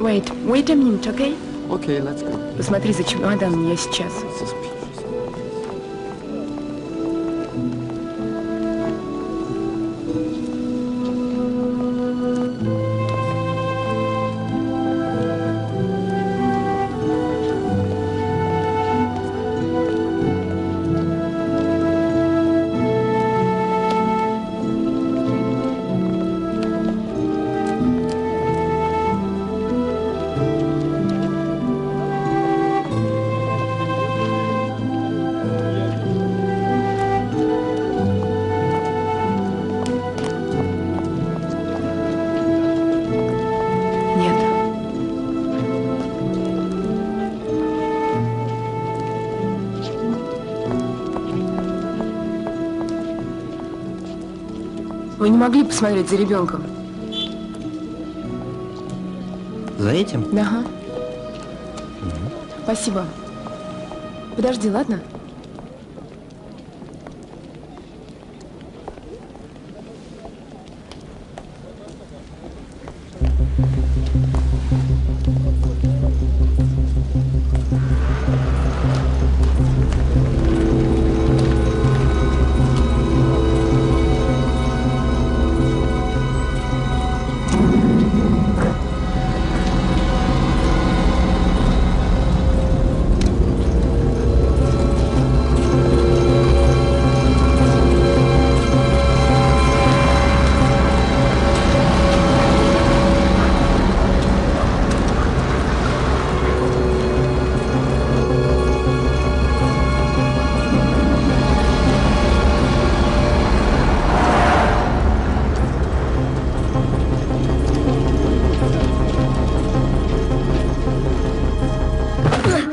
Wait a minute, okay? Okay, let's go. Посмотри за чемоданом, я сейчас. Вы не могли посмотреть за ребенком? За этим? Ага. Спасибо. Подожди, ладно?